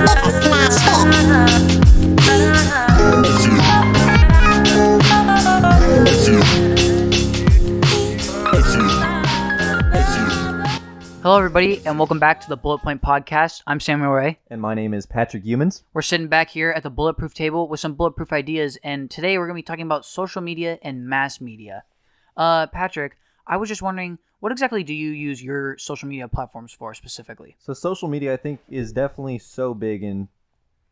Hello, everybody, and welcome back to the Bullet Point Podcast. I'm Samuel Ray. And my name is Patrick Humans. We're sitting back here at the Bulletproof table with some bulletproof ideas, and today we're going to be talking about social media and mass media. Patrick, I was just wondering, what exactly do you use your social media platforms for specifically? So social media, I think, is definitely so big in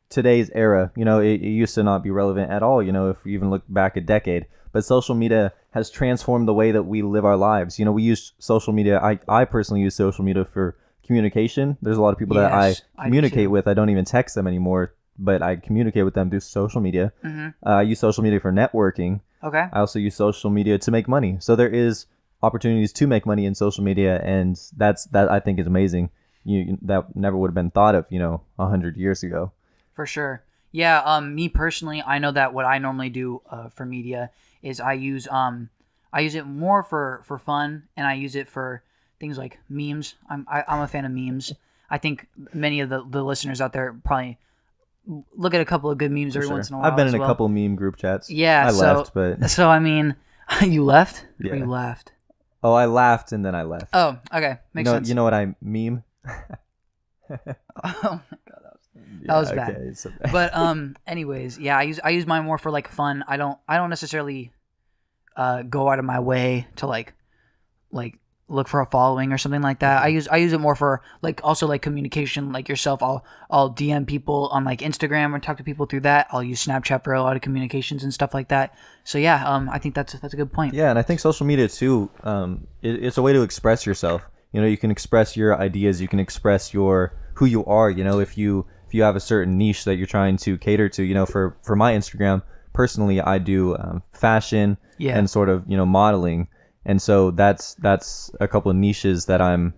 today's era. You know, it used to not be relevant at all, you know, if you even look back a decade. But social media has transformed the way that we live our lives. You know, we use social media. I personally use social media for communication. There's a lot of people that I communicate with. I don't even text them anymore, but I communicate with them through social media. Mm-hmm. I use social media for networking. Okay. I also use social media to make money. So there is opportunities to make money in social media, and that I think is amazing. That never would have been thought of, 100 years ago. For sure. Yeah. Me personally, I know that what I normally do for media is I use it more for fun, and I use it for things like memes. I'm a fan of memes. I think many of the listeners out there probably look at a couple of good memes every once in a while. I've been in a couple meme group chats. Yeah, I left, but so I mean, you left? Yeah. Or you laughed? Oh, I laughed and then I left. Oh, okay, makes sense. You know what I meme? Oh my god, that was bad. Okay, so bad. But anyways, yeah, I use mine more for like fun. I don't necessarily go out of my way to like look for a following or something like that. I use it more for like also like communication, like yourself. I'll DM people on like Instagram or talk to people through that. I'll use Snapchat for a lot of communications and stuff like that. So yeah, I think that's a good point. Yeah, and I think social media too, it's a way to express yourself. You know, you can express your ideas, you can express who you are. You know, if you have a certain niche that you're trying to cater to. You know, for my Instagram personally, I do fashion and sort of modeling. And so that's a couple of niches that I'm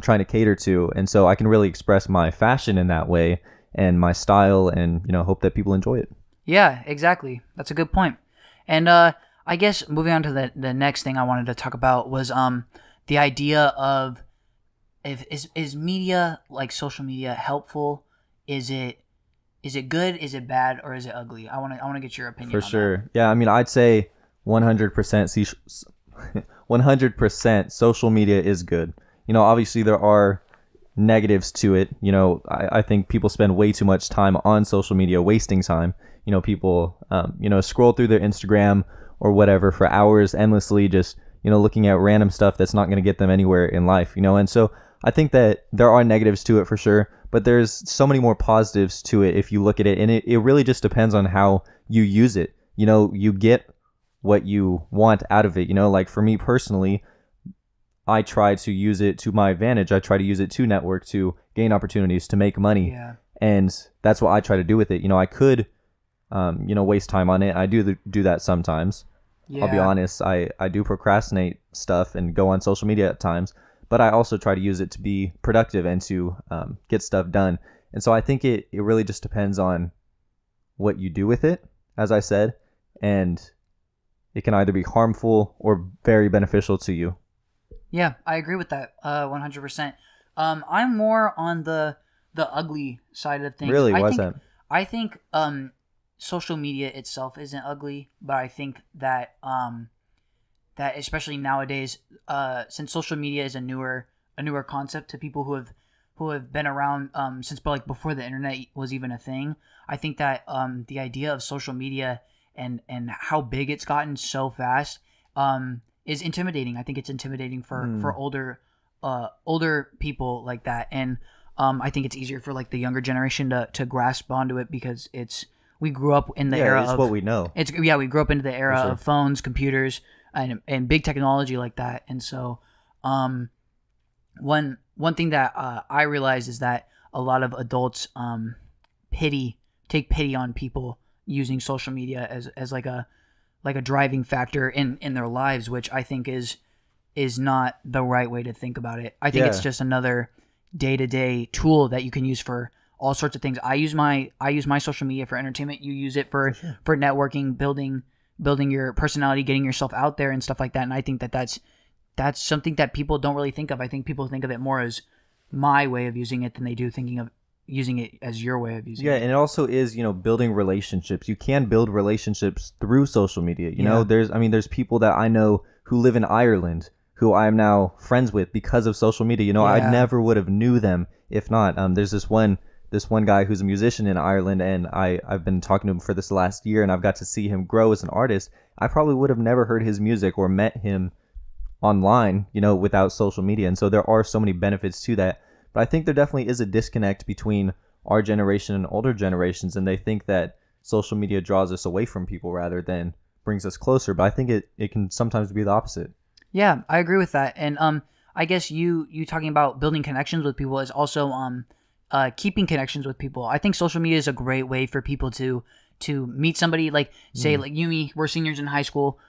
trying to cater to. And so I can really express my fashion in that way and my style and, hope that people enjoy it. Yeah, exactly. That's a good point. And I guess moving on to the next thing I wanted to talk about was the idea of is media, like social media, helpful? Is it good? Is it bad? Or is it ugly? I want to get your opinion on sure. That. Yeah, I mean, I'd say 100% social media is good. Obviously there are negatives to it. I think people spend way too much time on social media, wasting time. People, scroll through their Instagram or whatever for hours endlessly, just, looking at random stuff that's not going to get them anywhere in life, and so I think that there are negatives to it for sure, but there's so many more positives to it if you look at it, and it really just depends on how you use it. You get what you want out of it. Like for me personally, I try to use it to my advantage. I try to use it to network, to gain opportunities, to make money. Yeah. And that's what I try to do with it. I could, waste time on it. I do that sometimes. Yeah. I'll be honest. I do procrastinate stuff and go on social media at times, but I also try to use it to be productive and to get stuff done. And so I think it really just depends on what you do with it, as I said, and it can either be harmful or very beneficial to you. Yeah, I agree with that 100%. I'm more on the ugly side of things. Really? Why is that? I think social media itself isn't ugly, but I think that that especially nowadays, since social media is a newer concept to people who have been around since like before the internet was even a thing, I think that the idea of social media and how big it's gotten so fast is intimidating. I think it's intimidating for older people like that, and I think it's easier for like the younger generation to grasp onto it because we grew up in the era of what we know. We grew up into the era of phones, computers, and big technology like that, and so one thing that I realized is that a lot of adults take pity on people using social media as like a driving factor in their lives, which I think is not the right way to think about it. I think it's just another day-to-day tool that you can use for all sorts of things. I use my social media for entertainment. You use it for networking, building your personality, getting yourself out there and stuff like that. And I think that's something that people don't really think of. I think people think of it more as my way of using it than they do thinking of using it as your way of using Yeah, it. and it also is, building relationships. You can build relationships through social media. Yeah. There's people that I know who live in Ireland who I'm now friends with because of social media. I Yeah. never would have knew them if not. There's this one guy who's a musician in Ireland, and I've been talking to him for this last year, and I've got to see him grow as an artist. I probably would have never heard his music or met him online, without social media. And so there are so many benefits to that. But I think there definitely is a disconnect between our generation and older generations, and they think that social media draws us away from people rather than brings us closer. But I think it can sometimes be the opposite. Yeah, I agree with that. And I guess you talking about building connections with people is also keeping connections with people. I think social media is a great way for people to meet somebody. Like say like you and me, we're seniors in high school.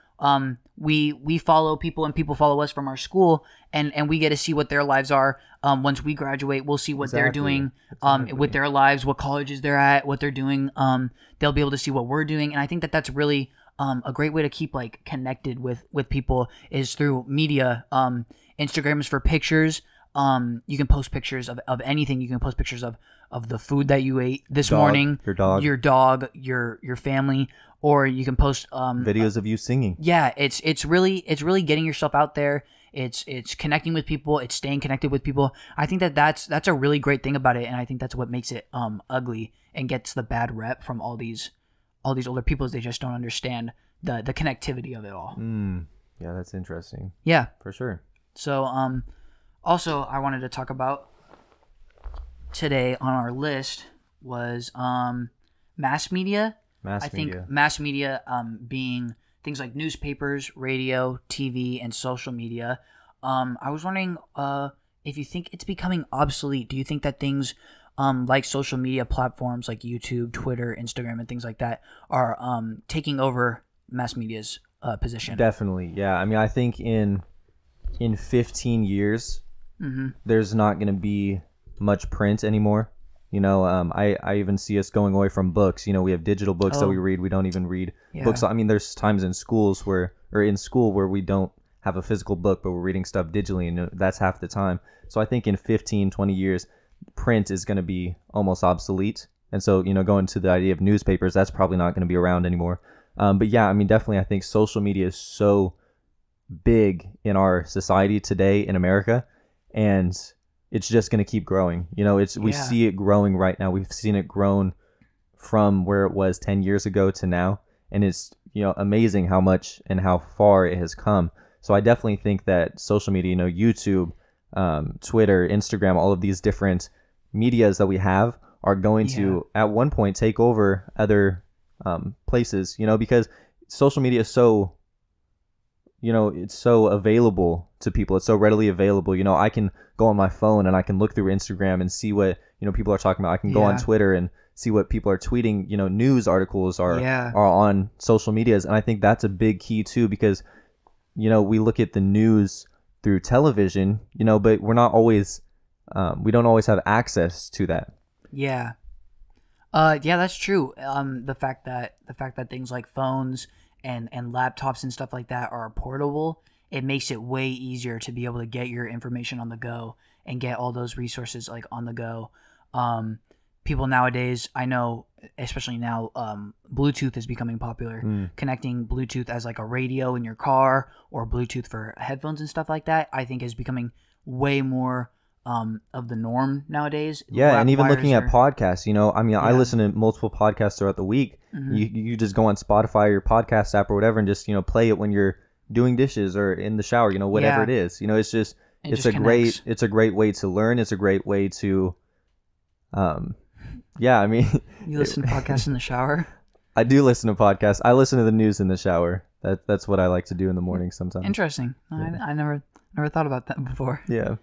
We follow people and people follow us from our school, and we get to see what their lives are. Once we graduate, we'll see what they're doing with their lives, what colleges they're at, what they're doing. They'll be able to see what we're doing, and I think that that's really a great way to keep like connected with people is through media. Instagram is for pictures. You can post pictures of anything. You can post pictures of the food that you ate this morning, your dog, your family, or you can post videos of you singing. Yeah, it's really getting yourself out there. It's connecting with people. It's staying connected with people. I think that's a really great thing about it, and I think that's what makes it ugly and gets the bad rep from all these older people is they just don't understand the connectivity of it all. Yeah, that's interesting. Yeah, for sure. So also I wanted to talk about today on our list was mass media. I think mass media being things like newspapers, radio, TV, and social media. I was wondering if you think it's becoming obsolete. Do you think that things like social media platforms like YouTube, Twitter, Instagram, and things like that are taking over mass media's position? Definitely, yeah. I mean, I think in 15 years, there's not going to be much print anymore. I even see us going away from books. We have digital books that we read. We don't even read books. I mean, there's times in school where we don't have a physical book, but we're reading stuff digitally, and that's half the time. So I think in 15, 20 years, print is going to be almost obsolete. And so, going to the idea of newspapers, that's probably not going to be around anymore. But yeah, I mean, definitely, I think social media is so big in our society today in America, and it's just going to keep growing. We see it growing right now. We've seen it grown from where it was 10 years ago to now. And it's, amazing how much and how far it has come. So I definitely think that social media, YouTube, Twitter, Instagram, all of these different medias that we have are going to, at one point, take over other places, because social media is so, it's so available to people. It's so readily available. I can go on my phone and I can look through Instagram and see what, people are talking about. I can go on Twitter and see what people are tweeting. News articles are on social medias. And I think that's a big key too, because, we look at the news through television, but we're not always, we don't always have access to that. Yeah. Yeah, that's true. The fact that things like phones and laptops and stuff like that are portable, it makes it way easier to be able to get your information on the go and get all those resources like on the go. People nowadays, I know, especially now, Bluetooth is becoming popular. Connecting Bluetooth as like a radio in your car or Bluetooth for headphones and stuff like that, I think is becoming way more of the norm nowadays. Yeah, and even looking at podcasts, I listen to multiple podcasts throughout the week. You just go on Spotify or your podcast app or whatever and just, play it when you're doing dishes or in the shower, whatever it is. It's just it's a great way to learn. It's a great way to you listen to podcasts in the shower? I do listen to podcasts. I listen to the news in the shower. That's what I like to do in the morning sometimes. Interesting. Yeah. I never thought about that before. Yeah.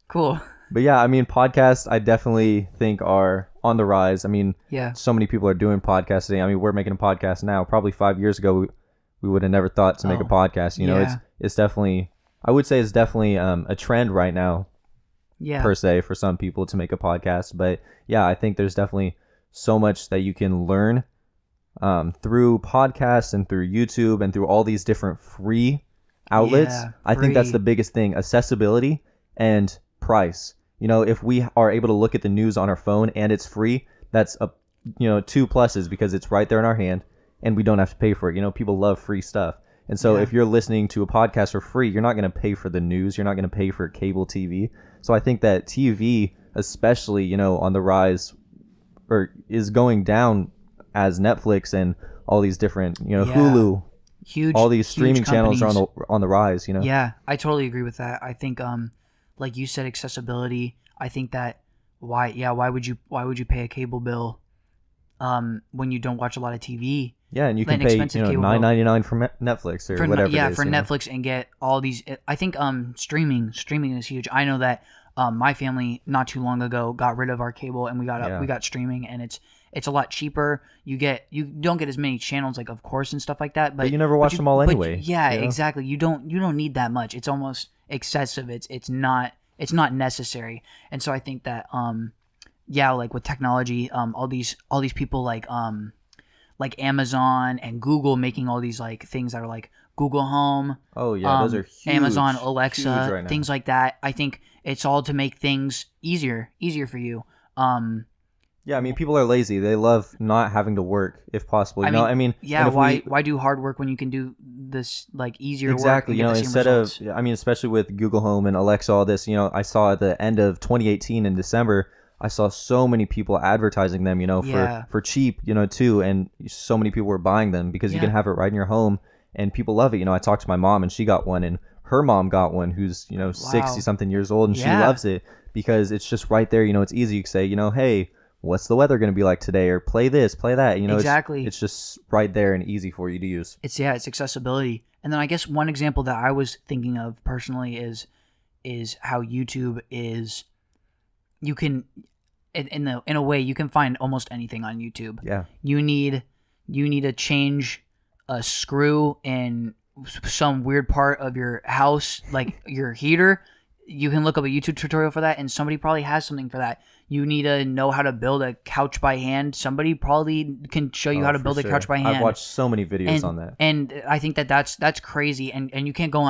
Cool. But yeah, I mean, podcasts I definitely think are on the rise. I mean, so many people are doing podcasting. I mean, we're making a podcast now. Probably 5 years ago, we would have never thought to make a podcast. It's definitely, I would say it's definitely a trend right now. Yeah. Per se, for some people to make a podcast. But yeah, I think there's definitely so much that you can learn through podcasts and through YouTube and through all these different free outlets. I think that's the biggest thing: accessibility and price. if we are able to look at the news on our phone and it's free, that's a two pluses, because it's right there in our hand and we don't have to pay for it. People love free stuff. And so if you're listening to a podcast for free, you're not going to pay for the news. You're not going to pay for cable TV. So I think that TV, especially, on the rise, or is going down as Netflix and all these different, Hulu, all these streaming channels are on the rise, Yeah, I totally agree with that. I think, like you said, accessibility. I think that why would you pay a cable bill, when you don't watch a lot of TV? Yeah, and you can pay $9.99 for Netflix or whatever. Yeah, it is, for Netflix and get all these. I think streaming is huge. I know that my family not too long ago got rid of our cable and we got streaming, and it's a lot cheaper. You don't get as many channels, like, of course, and stuff like that. But you never watch them all anyway. Yeah, exactly. You don't need that much. It's almost excessive. It's not necessary. And so I think that like with technology, all these people like Amazon and Google making all these like things that are like Google Home. Oh yeah, those are huge. Amazon Alexa, right things like that. I think it's all to make things easier for you. Yeah, I mean, people are lazy. They love not having to work if possible. Why do hard work when you can do this like easier work? Exactly. Instead of, especially with Google Home and Alexa, all this. I saw at the end of 2018 in December, I saw so many people advertising them, for cheap, too, and so many people were buying them because you can have it right in your home, and people love it. I talked to my mom, and she got one, and her mom got one, who's 60 something years old, and she loves it because it's just right there. It's easy. You can say, hey, what's the weather going to be like today, or play this, play that. Exactly. It's just right there and easy for you to use. It's accessibility. And then I guess one example that I was thinking of personally is how YouTube is. You can, in a way, you can find almost anything on YouTube. Yeah. You need to change a screw in some weird part of your house, like your heater. You can look up a YouTube tutorial for that, and somebody probably has something for that. You need to know how to build a couch by hand. Somebody probably can show you how to build a couch by hand. I've watched so many videos on that. And I think that's crazy. And you can't go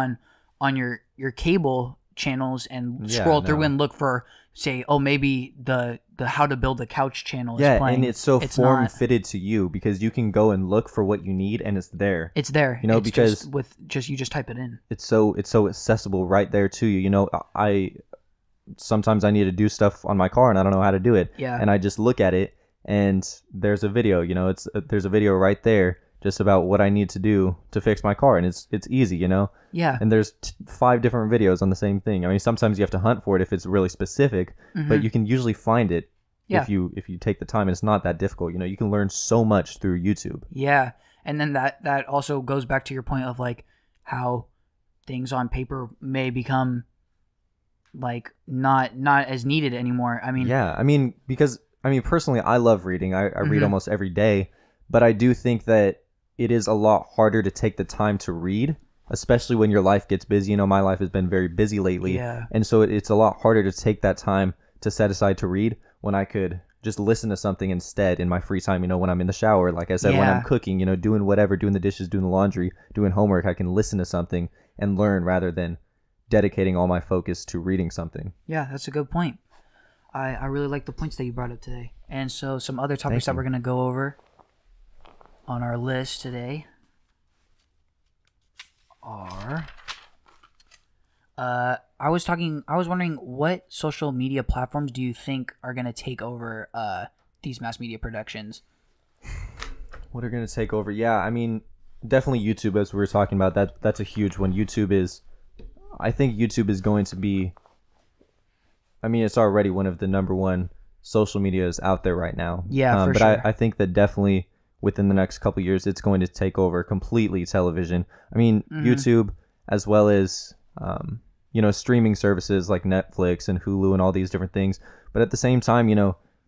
on your cable channels and scroll through and look for, say, maybe the how to build a couch channel is playing. And it's so form fitted to you, because you can go and look for what you need, and it's there. It's there. Because you just type it in. It's so accessible right there to you. Sometimes I need to do stuff on my car and I don't know how to do it. Yeah. And I just look at it and there's a video, there's a video right there just about what I need to do to fix my car, and it's easy, Yeah. And there's 5 different videos on the same thing. I mean, sometimes you have to hunt for it if it's really specific, but you can usually find it if you take the time, and it's not that difficult. You can learn so much through YouTube. Yeah. And then that also goes back to your point of like how things on paper may become like not as needed anymore. I mean, because personally, I love reading. I read almost every day, but I do think that it is a lot harder to take the time to read, especially when your life gets busy. My life has been very busy lately. Yeah. And so it's a lot harder to take that time to set aside to read when I could just listen to something instead in my free time, when I'm in the shower, like I said, when I'm cooking, doing whatever, doing the dishes, doing the laundry, doing homework, I can listen to something and learn rather than dedicating all my focus to reading something. Yeah, that's a good point. I really like the points that you brought up today. And so some other topics that we're going to go over on our list today are I was wondering, what social media platforms do you think are going to take over these mass media productions? What are going to take over? Yeah, I mean, definitely YouTube, as we were talking about. That's a huge one. I think YouTube is going to be, it's already one of the number one social medias out there right now. Yeah, for sure. But I think that definitely within the next couple of years, it's going to take over completely television. YouTube, as well as, streaming services like Netflix and Hulu and all these different things. But at the same time,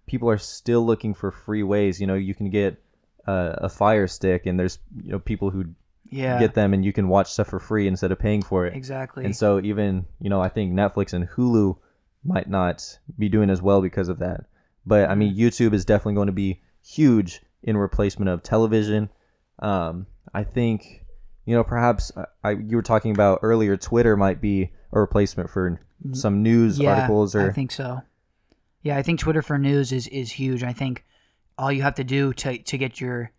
people are still looking for free ways. You can get a Fire Stick, and there's, people who get them, and you can watch stuff for free instead of paying for it. Exactly. And so even, I think Netflix and Hulu might not be doing as well because of that. But YouTube is definitely going to be huge in replacement of television. I think, perhaps you were talking about earlier, Twitter might be a replacement for some news articles or I think so. Yeah, I think Twitter for news is huge. I think all you have to do to get your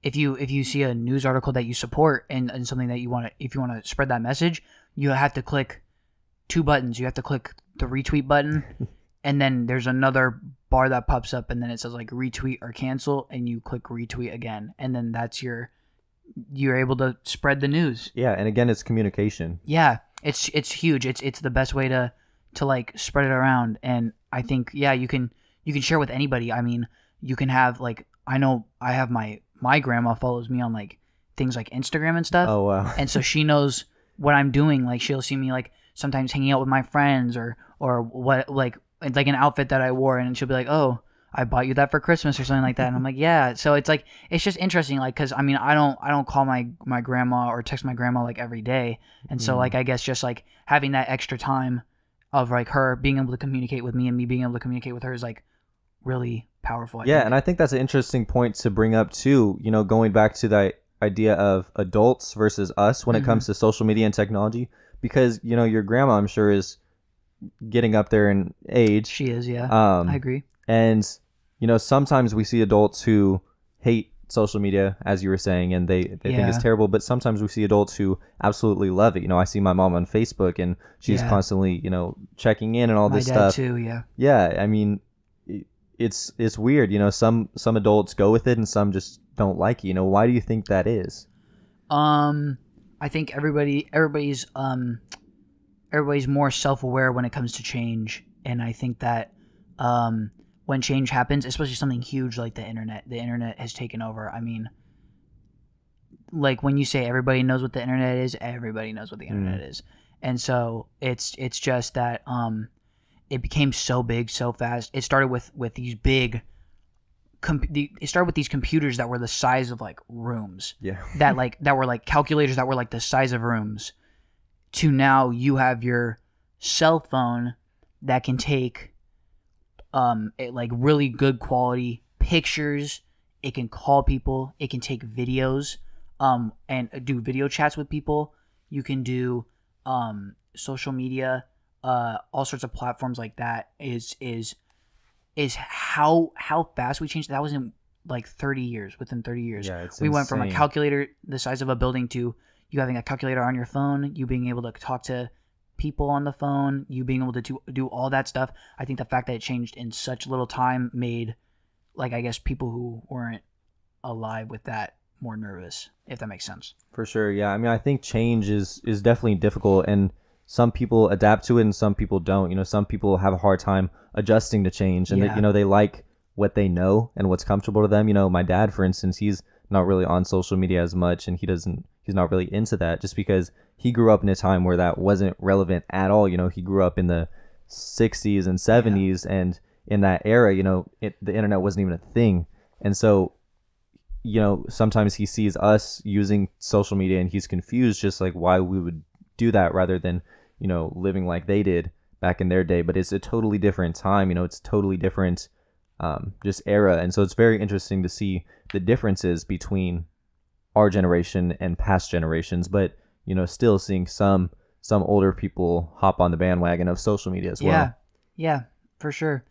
if you see a news article that you support and something that you want to if you want to spread that message, you have to click two buttons. You have to click the retweet button and then there's another bar that pops up and then it says like retweet or cancel and you click retweet again and then that's you're able to spread the news. Yeah, and again it's communication. Yeah, it's huge. It's the best way to like spread it around and I think you can share with anybody. I mean, you can have like I know I have my grandma follows me on like things like Instagram and stuff. Oh wow. And so she knows what I'm doing. Like she'll see me like sometimes hanging out with my friends or what like an outfit that I wore and she'll be like, "Oh, I bought you that for Christmas" or something like that. And I'm like, "Yeah." So it's like it's just interesting like cuz I mean, I don't call my grandma or text my grandma like every day. And so like I guess just like having that extra time of like her being able to communicate with me and me being able to communicate with her is like really powerful. I think. And I think that's an interesting point to bring up too, you know, going back to the idea of adults versus us when it comes to social media and technology, because, you know, your grandma, I'm sure, is getting up there in age. She is, yeah. I agree. And, you know, sometimes we see adults who hate social media, as you were saying, and they think it's terrible, but sometimes we see adults who absolutely love it. You know, I see my mom on Facebook and she's constantly, you know, checking in and all this stuff. My dad too, yeah. Yeah, I mean, it's weird, you know, some adults go with it and some just don't like it. You know, why do you think that is? I think everybody's more self-aware when it comes to change, and I think that when change happens, especially something huge like the internet has taken over. I mean, like when you say everybody knows what the internet is, everybody knows what the internet is. And so it's just that it became so big so fast. It started with these big it started with these computers that were the size of like rooms. Yeah. that were like calculators that were like the size of rooms, to now you have your cell phone that can take like really good quality pictures. It can call people, it can take videos and do video chats with people. You can do social media, all sorts of platforms like that. Is how fast we changed. That was in like 30 years. Within 30 years, yeah, it's we insane. Went from a calculator the size of a building to you having a calculator on your phone, you being able to talk to people on the phone, you being able to do all that stuff. I think the fact that it changed in such little time made, like, I guess people who weren't alive with that more nervous, if that makes sense. For sure, yeah. I mean, I think change is definitely difficult, and some people adapt to it and some people don't. You know, some people have a hard time adjusting to change, and you know, they like what they know and what's comfortable to them. You know, my dad, for instance, he's not really on social media as much, and he's not really into that, just because he grew up in a time where that wasn't relevant at all. You know, he grew up in the 60s and 70s, and in that era, you know, the internet wasn't even a thing. And so, you know, sometimes he sees us using social media and he's confused, just like why we would do that rather than, you know, living like they did back in their day. But it's a totally different time, you know, it's totally different just era. And so it's very interesting to see the differences between our generation and past generations, but, you know, still seeing some older people hop on the bandwagon of social media as well. Yeah, for sure.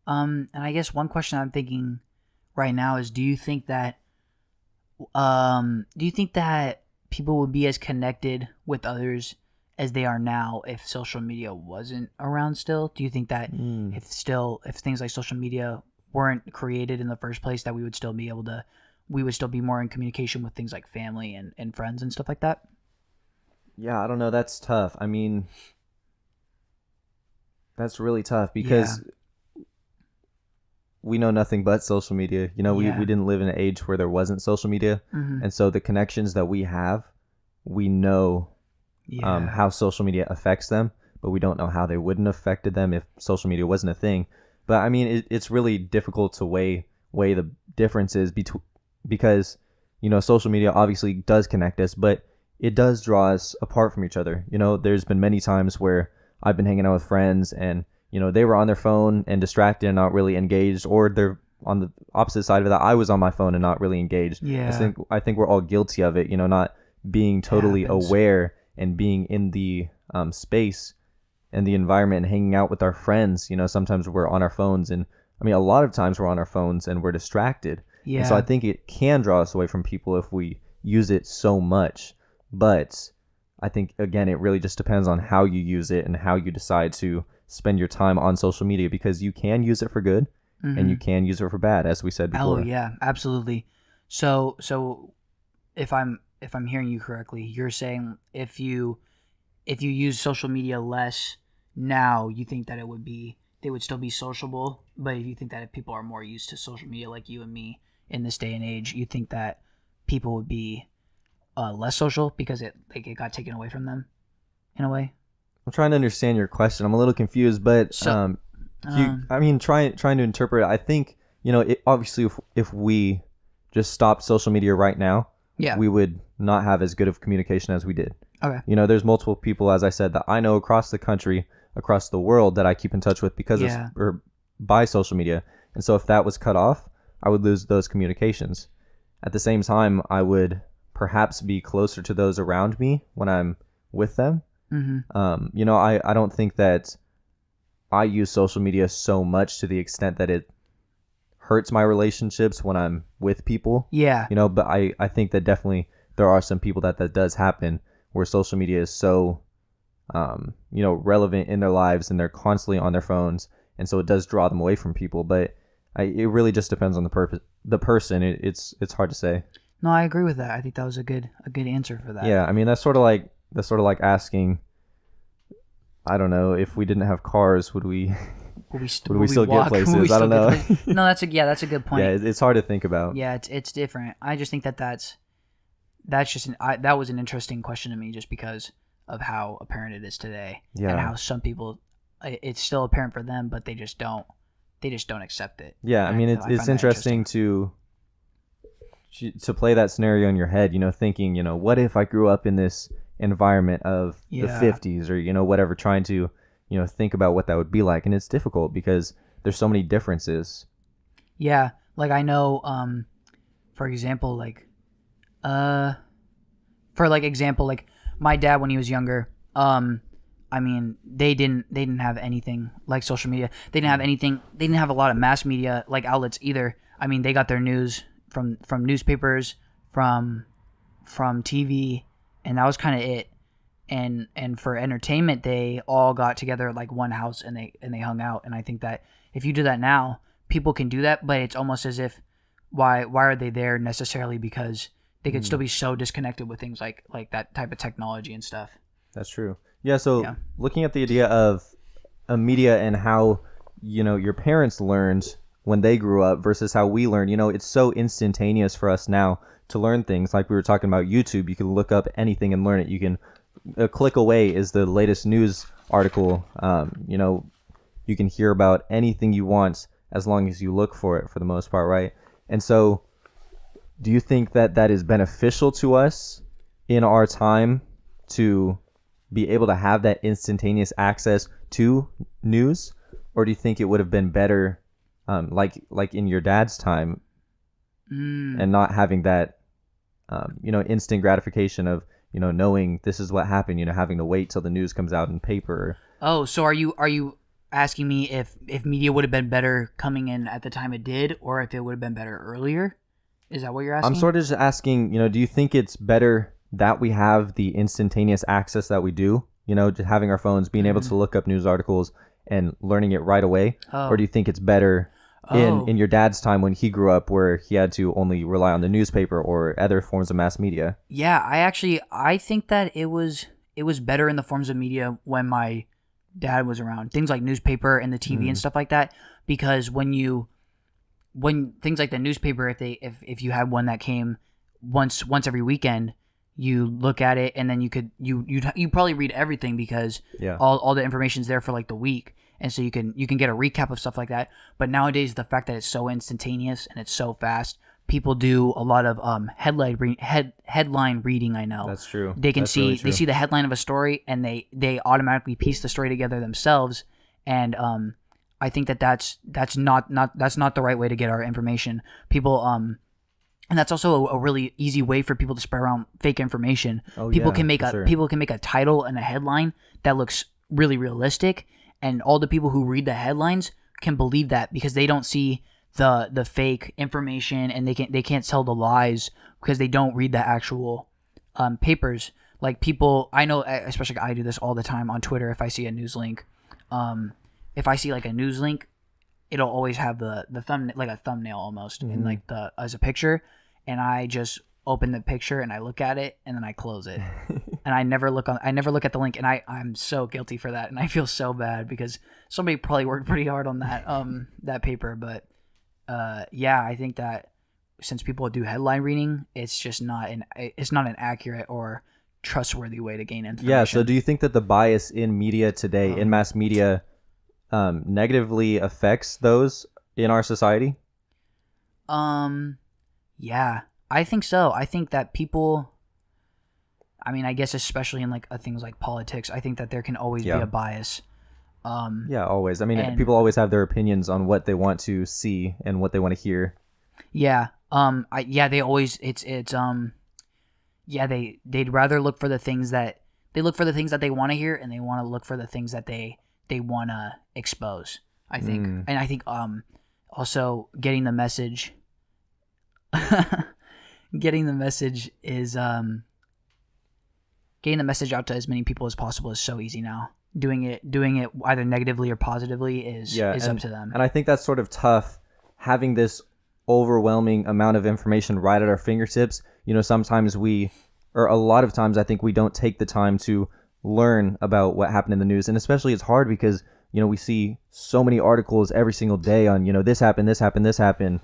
And I guess one question I'm thinking right now is, do you think that people would be as connected with others as they are now if social media wasn't around still? Do you think that if things like social media weren't created in the first place, that we would still be more in communication with things like family and friends and stuff like that? Yeah, I don't know. That's tough. I mean, that's really tough because we know nothing but social media. You know, we didn't live in an age where there wasn't social media. Mm-hmm. And so the connections that we have, we know how social media affects them, but we don't know how they wouldn't have affected them if social media wasn't a thing. But I mean, it's really difficult to weigh the differences because, you know, social media obviously does connect us, but it does draw us apart from each other. You know, there's been many times where I've been hanging out with friends and, you know, they were on their phone and distracted and not really engaged, or they're on the opposite side of that. I was on my phone and not really engaged. Yeah. I think we're all guilty of it, you know, not being totally aware and being in the space and the environment and hanging out with our friends. Sometimes we're on our phones, and I mean, a lot of times we're on our phones and we're distracted. Yeah. And so I think it can draw us away from people if we use it so much. But I think, again, it really just depends on how you use it and how you decide to spend your time on social media, because you can use it for good and you can use it for bad, as we said before. Oh yeah, absolutely. So if I'm hearing you correctly, you're saying if you use social media less now, you think that they would still be sociable, but if you think that if people are more used to social media like you and me in this day and age, you think that people would be less social because it got taken away from them in a way. I'm trying to understand your question. I'm a little confused, but trying to interpret it, I think, obviously if we just stopped social media right now, we would not have as good of communication as we did. Okay. There's multiple people, as I said, that I know across the country, across the world, that I keep in touch with because or by social media. And so if that was cut off, I would lose those communications. At the same time, I would perhaps be closer to those around me when I'm with them. I don't think that I use social media so much to the extent that it hurts my relationships when I'm with people. Yeah. But I think that definitely there are some people that does happen, where social media is so, relevant in their lives and they're constantly on their phones. And so it does draw them away from people. But it really just depends on the person. It's hard to say. No, I agree with that. I think that was a good answer for that. Yeah. I mean, that's sort of like asking, I don't know, if we didn't have cars, would we still get places? I don't know. No, that's a good point. Yeah, it's hard to think about. Yeah, it's different. I just think that's just that was an interesting question to me, just because of how apparent it is today, and how some people, it's still apparent for them, but they just don't accept it. Yeah, I mean, it's interesting to play that scenario in your head. Thinking, what if I grew up in this environment of the 50s, or whatever, trying to think about what that would be like. And it's difficult because there's so many differences. Yeah, like I know, for example, like my dad when he was younger, I mean, they didn't have anything like social media. They didn't have a lot of mass media like outlets either. I mean, they got their news from newspapers, from TV, and that was kind of it. And for entertainment, they all got together at like one house and they hung out. And I think that if you do that now, people can do that, but it's almost as if why are they there necessarily, because they could still be so disconnected with things like that type of technology and stuff. That's true. Yeah. So looking at the idea of media and how your parents learned when they grew up versus how we learn, it's so instantaneous for us now to learn things. Like we were talking about YouTube, you can look up anything and learn it. You can a click away is the latest news article. You can hear about anything you want as long as you look for it, for the most part, right? And so do you think that is beneficial to us in our time to be able to have that instantaneous access to news? Or do you think it would have been better like in your dad's time and not having that instant gratification of knowing this is what happened, having to wait till the news comes out in paper? Oh, so are you asking me if media would have been better coming in at the time it did, or if it would have been better earlier? Is that what you're asking? I'm sort of just asking, do you think it's better that we have the instantaneous access that we do, just having our phones, being able to look up news articles and learning it right away? Or do you think it's better in your dad's time when he grew up, where he had to only rely on the newspaper or other forms of mass media? Yeah, I think that it was better in the forms of media when my dad was around. Things like newspaper and the TV and stuff like that, because when things like the newspaper, if you had one that came once every weekend, you look at it and then you probably read everything, because all the information's there for like the week. And so you can get a recap of stuff like that. But nowadays, the fact that it's so instantaneous and it's so fast, people do a lot of headline reading. I know that's true. They can see they see the headline of a story and they automatically piece the story together themselves. And I think that's not the right way to get our information. People and that's also a really easy way for people to spread around fake information. People can make a title and a headline that looks really realistic, and all the people who read the headlines can believe that because they don't see the fake information, and they can't tell the lies because they don't read the actual papers. Like people, I know, especially I do this all the time on Twitter. If I see a news link, if I see like a news link, it'll always have the thumb, like a thumbnail almost, in like as a picture, and I just open the picture and I look at it and then I close it, and I never look at the link, and I'm so guilty for that, and I feel so bad because somebody probably worked pretty hard on that that paper, but yeah, I think that since people do headline reading, it's just not an accurate or trustworthy way to gain information. Yeah. So do you think that the bias in media today, in mass media, negatively affects those in our society? Yeah, I think so. I think that people, I mean, I guess especially in like things like politics, I think that there can always be a bias. Yeah, always. I mean, people always have their opinions on what they want to see and what they want to hear. Yeah. They always, they'd rather look for the things that they want to hear, and they want to look for the things that they want to expose, I think. And I think also getting the message getting the message out to as many people as possible is so easy now. Doing it either negatively or positively is up to them. And I think that's sort of tough, having this overwhelming amount of information right at our fingertips. You know, sometimes a lot of times I think we don't take the time to learn about what happened in the news. And especially it's hard because, you know, we see so many articles every single day on, you know, this happened, you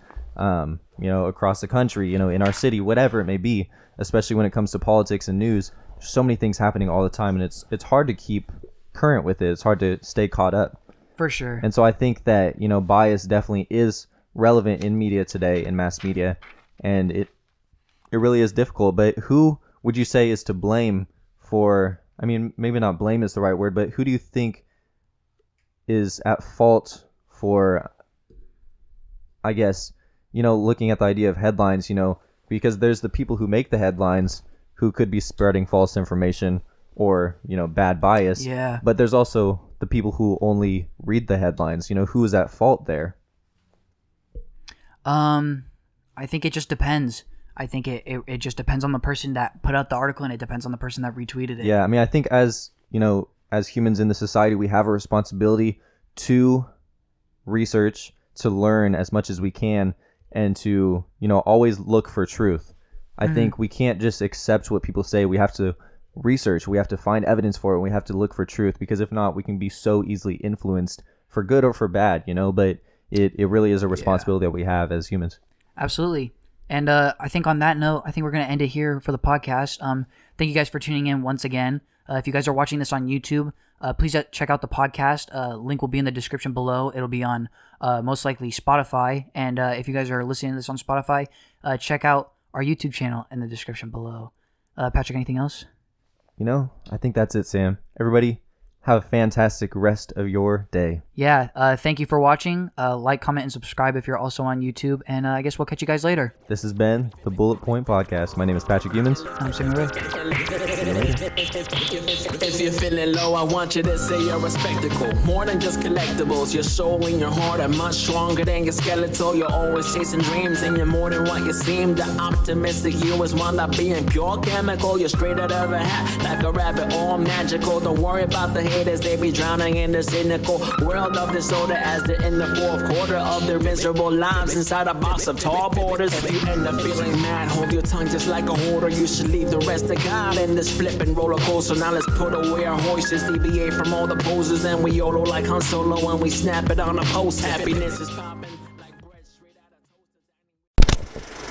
know, across the country, you know, in our city, whatever it may be, especially when it comes to politics and news. There's so many things happening all the time, and it's hard to keep current with it. It's hard to stay caught up. For sure. And so I think that, you know, bias definitely is relevant in media today, in mass media, and it really is difficult. But who would you say is to blame for, I mean, maybe not blame is the right word, but who do you think is at fault for, I guess, you know, looking at the idea of headlines, you know, because there's the people who make the headlines who could be spreading false information or, you know, bad bias. Yeah. But there's also the people who only read the headlines. You know, who is at fault there? I think it just depends. I think it just depends on the person that put out the article, and it depends on the person that retweeted it. Yeah, I mean, I think as, you know, as humans in the society, we have a responsibility to research, to learn as much as we can, and to, you know, always look for truth. I think we can't just accept what people say. We have to research. We have to find evidence for it. And we have to look for truth, because if not, we can be so easily influenced for good or for bad, you know, but it really is a responsibility that we have as humans. Absolutely. And I think on that note, I think we're going to end it here for the podcast. Thank you guys for tuning in once again. If you guys are watching this on YouTube, please check out the podcast. Link will be in the description below. It'll be on most likely Spotify. And if you guys are listening to this on Spotify, check out our YouTube channel in the description below. Patrick, anything else? You know, I think that's it, Sam. Everybody, have a fantastic rest of your day. Yeah, thank you for watching. Like, comment, and subscribe if you're also on YouTube. And I guess we'll catch you guys later. This has been the Bullet Point Podcast. My name is Patrick Humans. I'm Sam Ray. If you're feeling low, I want you to say you're a spectacle. More than just collectibles. Your soul and your heart are much stronger than your skeletal. You're always chasing dreams, and you're more than what you seem. The optimistic you is one that being pure chemical. You're straight out of a hat, like a rabbit, all magical. Don't worry about the haters, they be drowning in the cynical world of disorder as they're in the fourth quarter of their miserable lives inside a box of tall borders. If you end up feeling mad, hold your tongue just like a hoarder. You should leave the rest to God in this flipping roller coaster. Now let's put away our hoisters, deviate from all the poses, and we YOLO like Han Solo when we snap it on a post. Happiness is popping like bread straight out of toaster.